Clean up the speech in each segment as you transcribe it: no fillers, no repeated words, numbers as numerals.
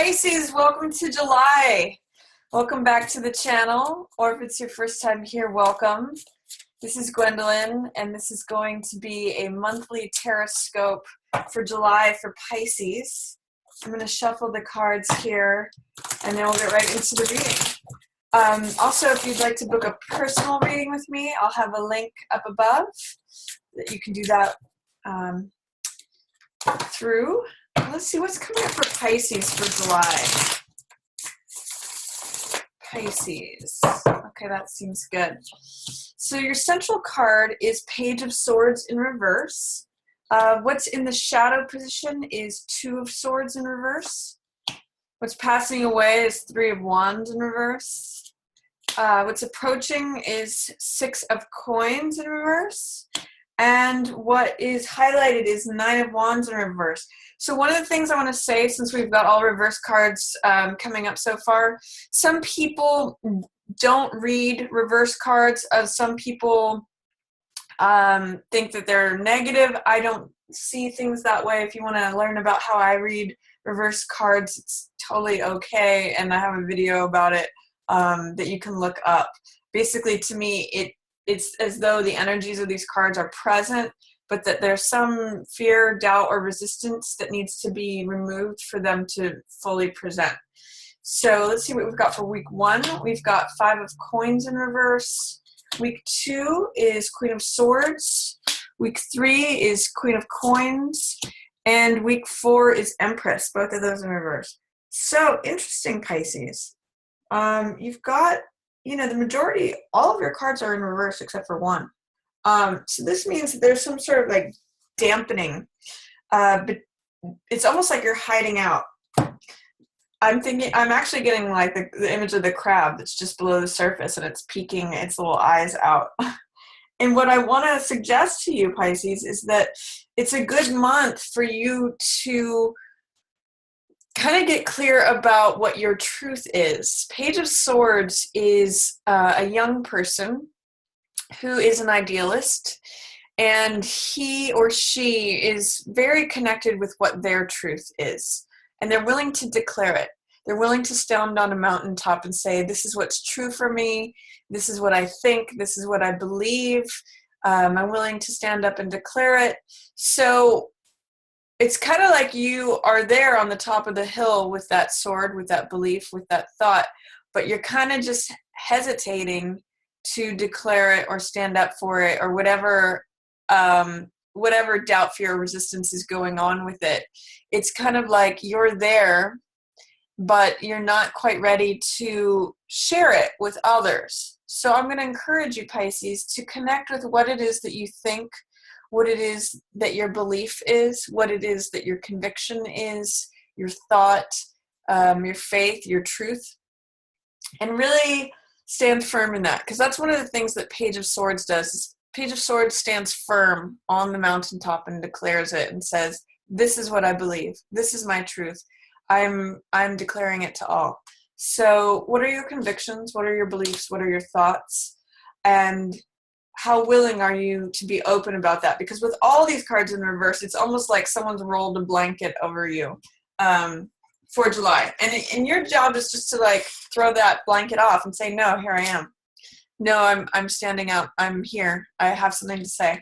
Pisces, welcome to July. Welcome back to the channel, or if it's your first time here, welcome. This is Gwendolyn, and this is going to be a monthly Tarotscope for July for Pisces. I'm going to shuffle the cards here, and then we'll get right into the reading. Also, if you'd like to book a personal reading with me, I'll have a link up above that you can do that through. Let's see what's coming up for Pisces for July. Pisces. Okay, that seems good. So your central card is Page of Swords in reverse. What's in the shadow position is Two of Swords in reverse. What's passing away is Three of Wands in reverse. What's approaching is Six of Coins in reverse. And what is highlighted is Nine of Wands in reverse. So one of the things I want to say, since we've got all reverse cards coming up so far, some people don't read reverse cards. Some people think that they're negative. I don't see things that way. If you want to learn about how I read reverse cards, it's totally okay. And I have a video about it that you can look up. Basically, to me, it's as though the energies of these cards are present, but that there's some fear, doubt, or resistance that needs to be removed for them to fully present. So let's see what we've got for week 1. We've got Five of Coins in reverse. Week 2 is Queen of Swords. Week 3 is Queen of Coins. And week 4 is Empress, both of those in reverse. So interesting, Pisces. You've got, the majority, all of your cards are in reverse except for one. So this means that there's some sort of like dampening, but it's almost like you're hiding out. I'm actually getting like the image of the crab that's just below the surface and it's peeking its little eyes out. And what I want to suggest to you, Pisces, is that it's a good month for you to kind of get clear about what your truth is. Page of Swords is a young person who is an idealist, and he or she is very connected with what their truth is, and they're willing to declare it. They're willing to stand on a mountaintop and say, this is what's true for me, this is what I think, this is what I believe. I'm willing to stand up and declare it. So it's kind of like you are there on the top of the hill with that sword, with that belief, with that thought, but you're kind of just hesitating to declare it or stand up for it, or whatever doubt, fear, or resistance is going on with it. It's kind of like you're there, but you're not quite ready to share it with others. So I'm going to encourage you, Pisces, to connect with what it is that you think, what it is that your belief is, what it is that your conviction is, your thought, your faith, your truth, and really stand firm in that, because that's one of the things that Page of Swords does. Is Page of Swords stands firm on the mountaintop and declares it and says, this is what I believe. This is my truth. I'm declaring it to all. So what are your convictions? What are your beliefs? What are your thoughts? And how willing are you to be open about that? Because with all these cards in reverse, it's almost like someone's rolled a blanket over you for July. And your job is just to like throw that blanket off and say, no, here I am. No, I'm standing up. I'm here. I have something to say.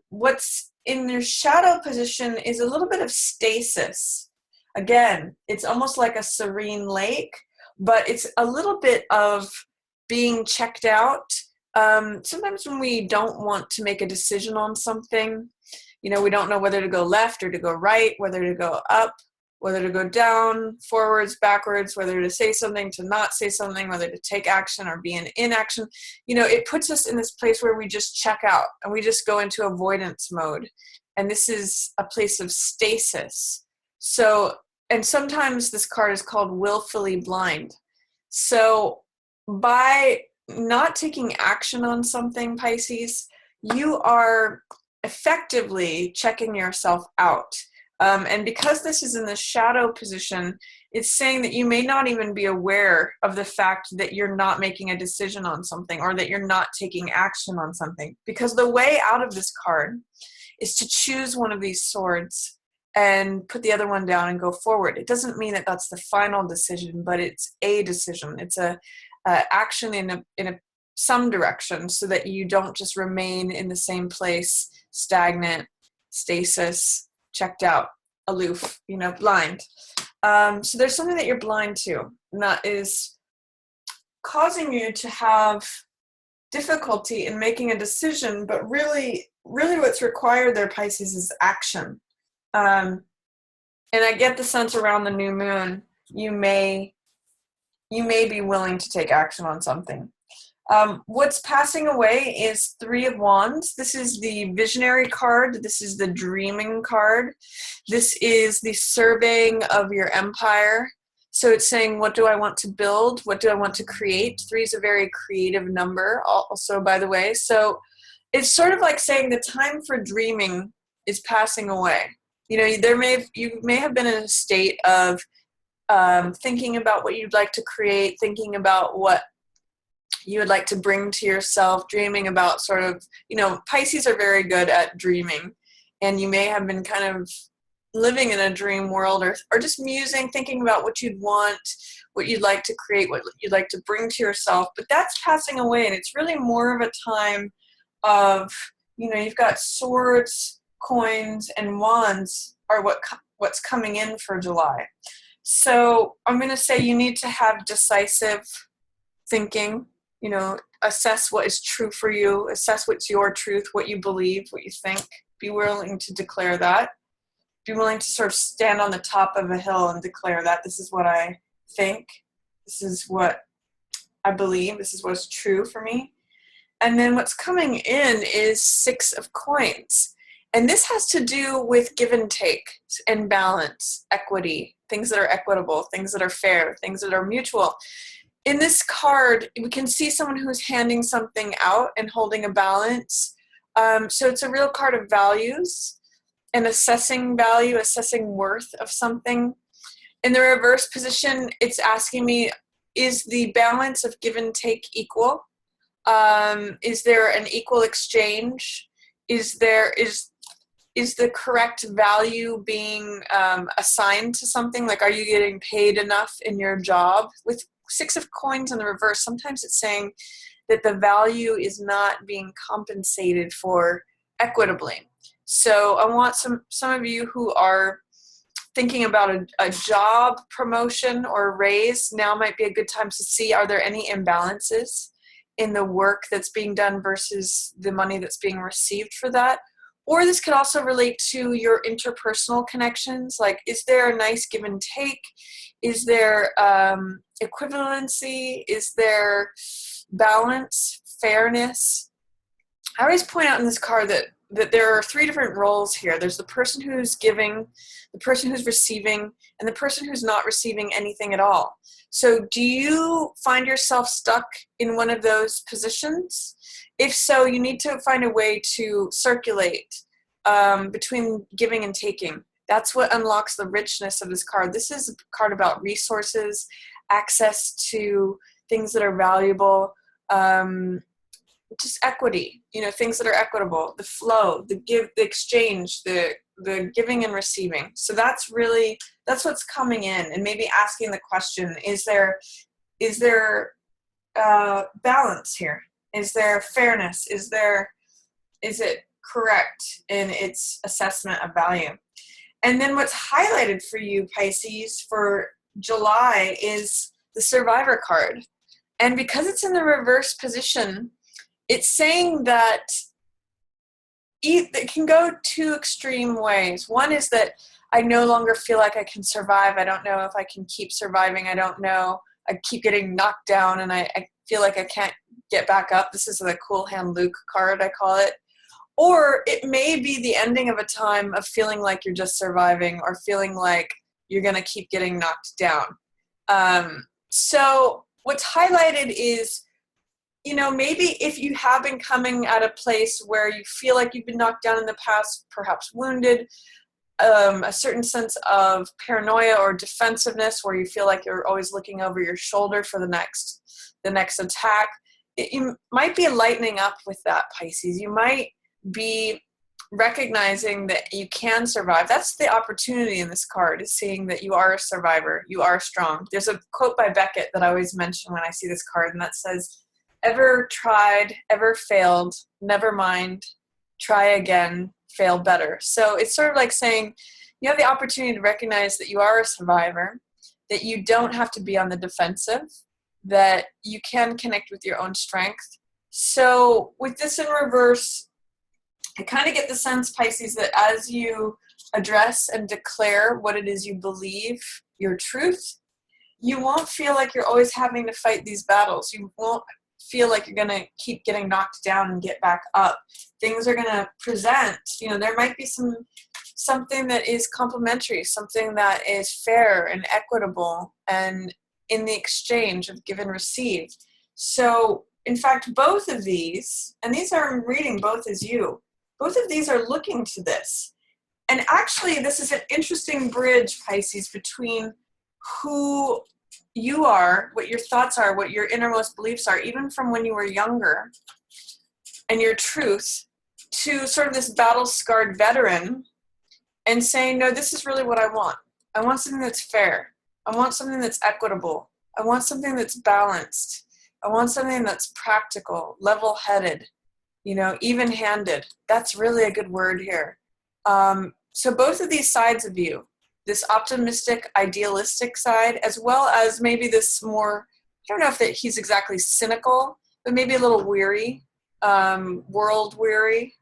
What's in your shadow position is a little bit of stasis. Again, it's almost like a serene lake, but it's a little bit of being checked out. Sometimes when we don't want to make a decision on something, we don't know whether to go left or to go right, whether to go up, whether to go down, forwards, backwards, whether to say something, to not say something, whether to take action or be in inaction. It puts us in this place where we just check out and we just go into avoidance mode. And this is a place of stasis. So, and sometimes this card is called willfully blind. So by not taking action on something, Pisces, you are effectively checking yourself out. And because this is in the shadow position, it's saying that you may not even be aware of the fact that you're not making a decision on something, or that you're not taking action on something. Because the way out of this card is to choose one of these swords and put the other one down and go forward. It doesn't mean that that's the final decision, but it's a decision. It's a action in some direction, so that you don't just remain in the same place, stagnant, stasis, checked out, aloof, blind. So there's something that you're blind to, and that is causing you to have difficulty in making a decision, but really what's required there, Pisces, is action. And I get the sense around the new moon, you may be willing to take action on something. What's passing away is Three of Wands. This is the visionary card. This is the dreaming card. This is the surveying of your empire. So it's saying, what do I want to build? What do I want to create? 3 is a very creative number also, by the way. So it's sort of like saying the time for dreaming is passing away. You may have been in a state of thinking about what you'd like to create, thinking about what you would like to bring to yourself, dreaming about sort of, Pisces are very good at dreaming, and you may have been kind of living in a dream world, or just musing, thinking about what you'd want, what you'd like to create, what you'd like to bring to yourself. But that's passing away, and it's really more of a time of, you've got swords, coins, and wands are what's coming in for July. So I'm going to say you need to have decisive thinking, assess what is true for you, assess what's your truth, what you believe, what you think. Be willing to declare that. Be willing to sort of stand on the top of a hill and declare that this is what I think, this is what I believe, this is what's true for me. And then what's coming in is 6 of coins. And this has to do with give and take and balance, equity, things that are equitable, things that are fair, things that are mutual. In this card, we can see someone who's handing something out and holding a balance. So it's a real card of values and assessing value, assessing worth of something. In the reverse position, it's asking me, is the balance of give and take equal? Is there an equal exchange? Is the correct value being assigned to something? Like, are you getting paid enough in your job? With 6 of coins in the reverse, sometimes it's saying that the value is not being compensated for equitably. So I want some of you who are thinking about a job promotion or a raise, now might be a good time to see, are there any imbalances in the work that's being done versus the money that's being received for that? Or this could also relate to your interpersonal connections. Like, is there a nice give and take? Is there equivalency? Is there balance, fairness? I always point out in this card that there are 3 different roles here. There's the person who's giving, the person who's receiving, and the person who's not receiving anything at all. So do you find yourself stuck in one of those positions? If so, you need to find a way to circulate between giving and taking. That's what unlocks the richness of this card. This is a card about resources, access to things that are valuable, just equity, things that are equitable, the flow, the exchange, the giving and receiving. So that's what's coming in, and maybe asking the question, is there balance here? Is there fairness? Is it correct in its assessment of value? And then what's highlighted for you, Pisces, for July is the Survivor card. And because it's in the reverse position, it's saying that it can go 2 extreme ways. One is that I no longer feel like I can survive. I don't know if I can keep surviving. I don't know. I keep getting knocked down, and I feel like I can't get back up. This is the Cool Hand Luke card, I call it. Or it may be the ending of a time of feeling like you're just surviving, or feeling like you're going to keep getting knocked down. So what's highlighted is, maybe if you have been coming at a place where you feel like you've been knocked down in the past, perhaps wounded, a certain sense of paranoia or defensiveness where you feel like you're always looking over your shoulder for the next attack, you might be lightening up with that, Pisces. You might be recognizing that you can survive. That's the opportunity in this card, is seeing that you are a survivor. You are strong. There's a quote by Beckett that I always mention when I see this card, and that says, "Ever tried, ever failed, never mind, try again, fail better." So it's sort of like saying you have the opportunity to recognize that you are a survivor, that you don't have to be on the defensive, that you can connect with your own strength. So with this in reverse, I kind of get the sense, Pisces, that as you address and declare what it is you believe, your truth, you won't feel like you're always having to fight these battles. You won't feel like you're going to keep getting knocked down and get back up. Things are going to present. There might be something that is complementary, something that is fair and equitable and in the exchange of give and receive. So, in fact, both of these, and these are, I'm reading both as you, both of these are looking to this. And actually, this is an interesting bridge, Pisces, between who you are, what your thoughts are, what your innermost beliefs are, even from when you were younger, and your truth, to sort of this battle-scarred veteran and saying, no, this is really what I want. I want something that's fair. I want something that's equitable. I want something that's balanced. I want something that's practical, level-headed, even-handed. That's really a good word here. So both of these sides of you, this optimistic, idealistic side, as well as maybe this more, I don't know if that he's exactly cynical, but maybe a little weary, world weary,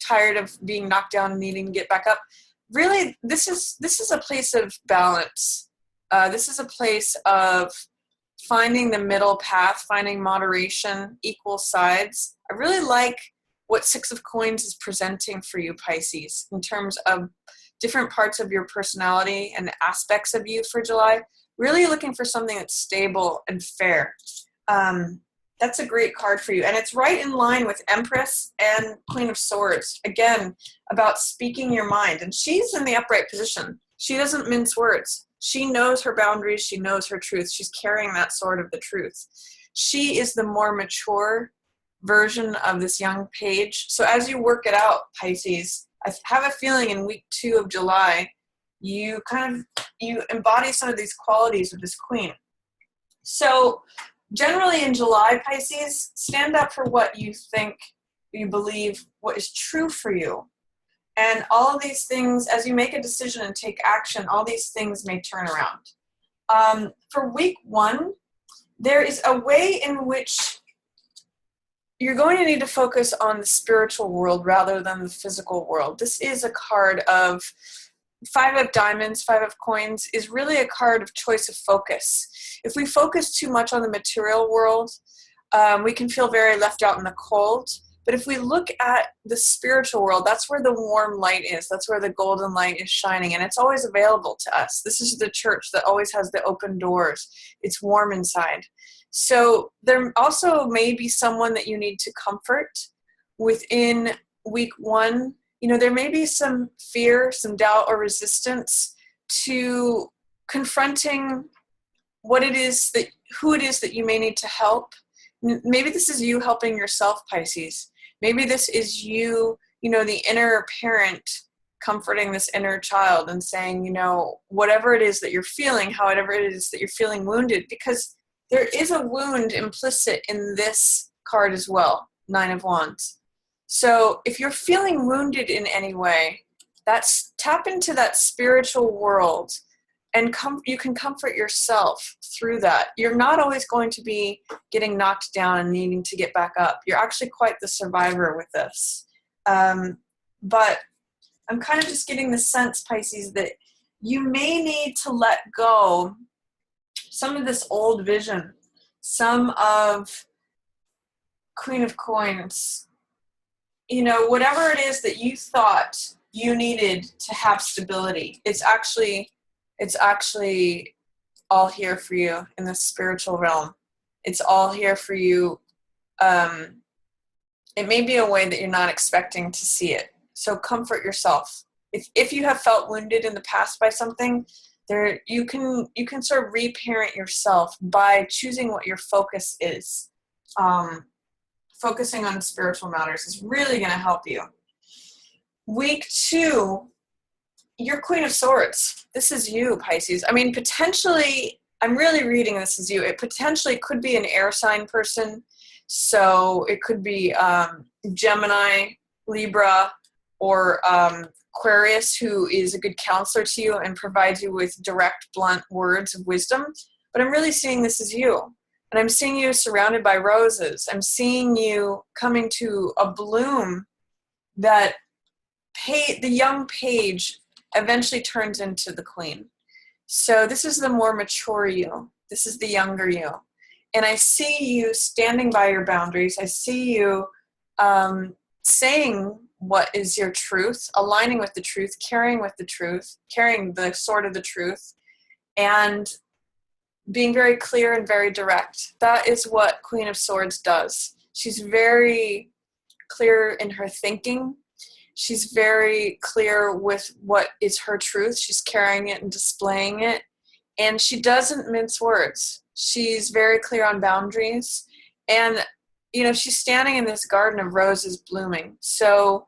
tired of being knocked down and needing to get back up. Really, this is a place of balance. This is a place of finding the middle path, finding moderation, equal sides. I really like what Six of Coins is presenting for you, Pisces, in terms of different parts of your personality and aspects of you for July. Really looking for something that's stable and fair. That's a great card for you. And it's right in line with Empress and Queen of Swords. Again, about speaking your mind. And she's in the upright position. She doesn't mince words. She knows her boundaries. She knows her truth. She's carrying that sword of the truth. She is the more mature version of this young page. So as you work it out, Pisces, I have a feeling in week 2 of July, you embody some of these qualities of this queen. So generally in July, Pisces, stand up for what you think, you believe, what is true for you. And all of these things, as you make a decision and take action, all these things may turn around. For week 1, there is a way in which you're going to need to focus on the spiritual world rather than the physical world. This is a card of 5 of Diamonds, 5 of Coins is really a card of choice of focus. If we focus too much on the material world, we can feel very left out in the cold. But if we look at the spiritual world, that's where the warm light is. That's where the golden light is shining. And it's always available to us. This is the church that always has the open doors. It's warm inside. So there also may be someone that you need to comfort within week 1. There may be some fear, some doubt or resistance to confronting who it is that you may need to help. Maybe this is you helping yourself, Pisces. Maybe this is you, the inner parent comforting this inner child and saying, whatever it is that you're feeling, however it is that you're feeling wounded, because there is a wound implicit in this card as well, 9 of Wands. So if you're feeling wounded in any way, tap into that spiritual world and you can comfort yourself through that. You're not always going to be getting knocked down and needing to get back up. You're actually quite the survivor with this. But I'm kind of just getting the sense, Pisces, that you may need to let go some of this old vision, some of Queen of Coins, whatever it is that you thought you needed to have stability, it's actually all here for you in the spiritual realm. It's all here for you. It may be a way that you're not expecting to see it. So comfort yourself. If you have felt wounded in the past by something, you can sort of reparent yourself by choosing what your focus is. Focusing on spiritual matters is really going to help you. Week 2, you're Queen of Swords. This is you, Pisces. I mean, potentially, I'm really reading this as you. It potentially could be an air sign person. So it could be Gemini, Libra, or Aquarius, who is a good counselor to you and provides you with direct, blunt words of wisdom. But I'm really seeing this as you. And I'm seeing you surrounded by roses. I'm seeing you coming to a bloom that the young page eventually turns into the queen. So this is the more mature you. This is the younger you. And I see you standing by your boundaries. I see you saying what is your truth, aligning with the truth, carrying the sword of the truth, and being very clear and very direct. That is what Queen of Swords does. She's very clear in her thinking. She's very clear with what is her truth. She's carrying it and displaying it. And she doesn't mince words. She's very clear on boundaries. And, you know, she's standing in this garden of roses blooming. So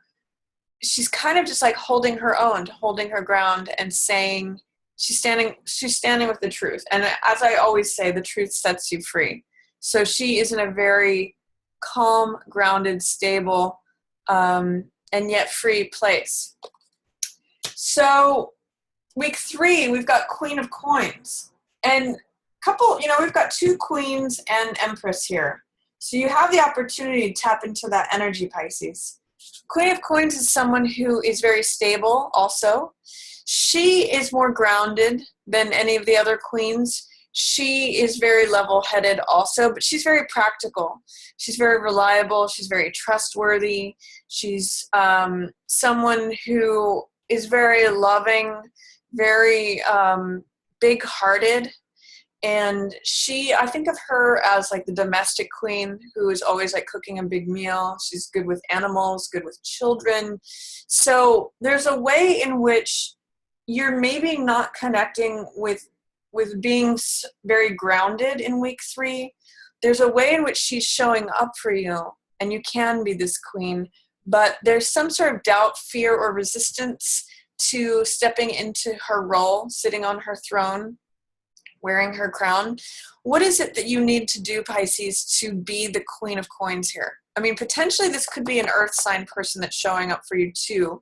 she's kind of just like holding her own, holding her ground and saying, she's standing with the truth. And as I always say, the truth sets you free. So she is in a very calm, grounded, stable, and yet free place. So week 3, we've got Queen of Coins. And we've got 2 queens and Empress here. So you have the opportunity to tap into that energy, Pisces. Queen of Coins is someone who is very stable also. She is more grounded than any of the other queens. She is very level-headed also, but she's very practical. She's very reliable. She's very trustworthy. She's someone who is very loving, very big-hearted. And I think of her as like the domestic queen who is always like cooking a big meal. She's good with animals, good with children. So there's a way in which you're maybe not connecting with being very grounded in week 3. There's a way in which she's showing up for you, and you can be this queen, but there's some sort of doubt, fear, or resistance to stepping into her role, sitting on her throne, wearing her crown. What is it that you need to do, Pisces, to be the Queen of Coins here? I mean, potentially this could be an earth sign person that's showing up for you too.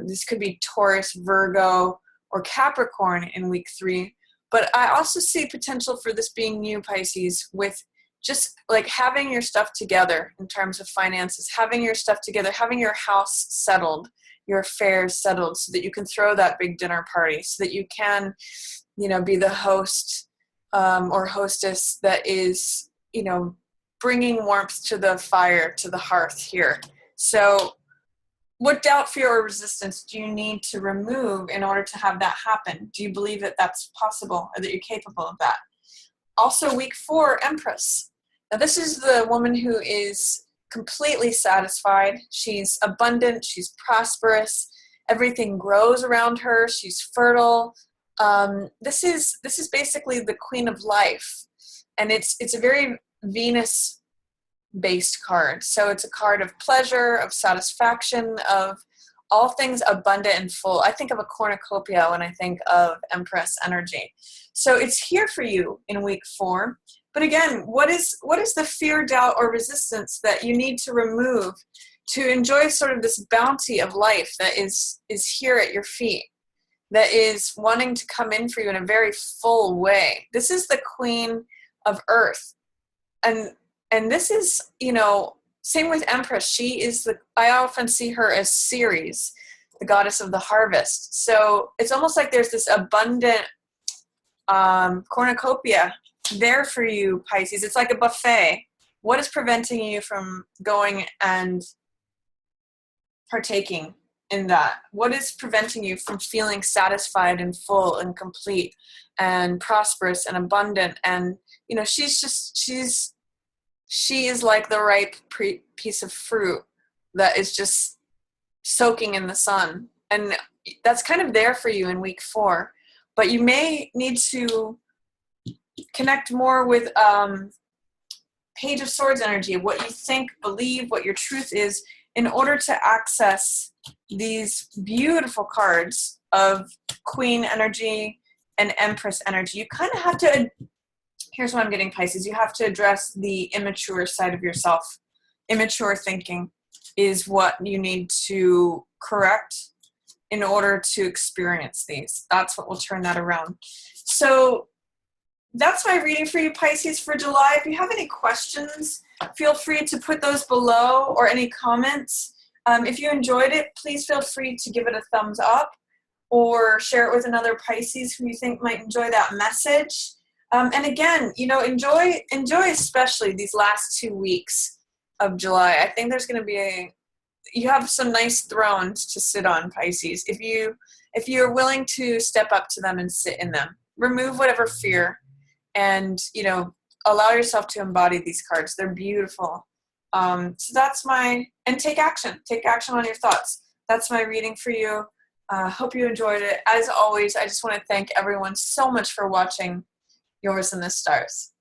This could be Taurus, Virgo, or Capricorn in week 3. But I also see potential for this being you, Pisces, with just like having your stuff together in terms of finances, having your stuff together, having your house settled, your affairs settled, so that you can throw that big dinner party, so that you can, be the host or hostess that is, bringing warmth to the fire, to the hearth here. So what doubt, fear, or resistance do you need to remove in order to have that happen? Do you believe that that's possible or that you're capable of that? Also, week 4, Empress. Now, this is the woman who is completely satisfied. She's abundant. She's prosperous. Everything grows around her. She's fertile. This is basically the queen of life. And it's a very Venus based card. So it's a card of pleasure, of satisfaction, of all things abundant and full. I think of a cornucopia when I think of Empress energy. So it's here for you in week 4. But again, what is the fear, doubt, or resistance that you need to remove to enjoy sort of this bounty of life that is here at your feet, that is wanting to come in for you in a very full way? This is the Queen of Earth. And this is, same with Empress. I often see her as Ceres, the goddess of the harvest. So it's almost like there's this abundant cornucopia there for you, Pisces. It's like a buffet. What is preventing you from going and partaking in that? What is preventing you from feeling satisfied and full and complete and prosperous and abundant? And, she is like the ripe piece of fruit that is just soaking in the sun. And that's kind of there for you in week 4. But you may need to connect more with Page of Swords energy, what you think, believe, what your truth is, in order to access these beautiful cards of Queen energy and Empress energy, you kind of have to, here's what I'm getting, Pisces, you have to address the immature side of yourself. Immature thinking is what you need to correct in order to experience these. That's what will turn that around. So that's my reading for you, Pisces, for July. If you have any questions, feel free to put those below, or any comments. If you enjoyed it, please feel free to give it a thumbs up or share it with another Pisces who you think might enjoy that message. And again, you know, enjoy especially these last 2 weeks of July. I think there's going to be you have some nice thrones to sit on, Pisces, if you're willing to step up to them and sit in them. Remove whatever fear, and, you know, allow yourself to embody these cards. They're beautiful. So that's and take action on your thoughts. That's my reading for you. Hope you enjoyed it. As always, I just want to thank everyone so much for watching Yours in the Stars.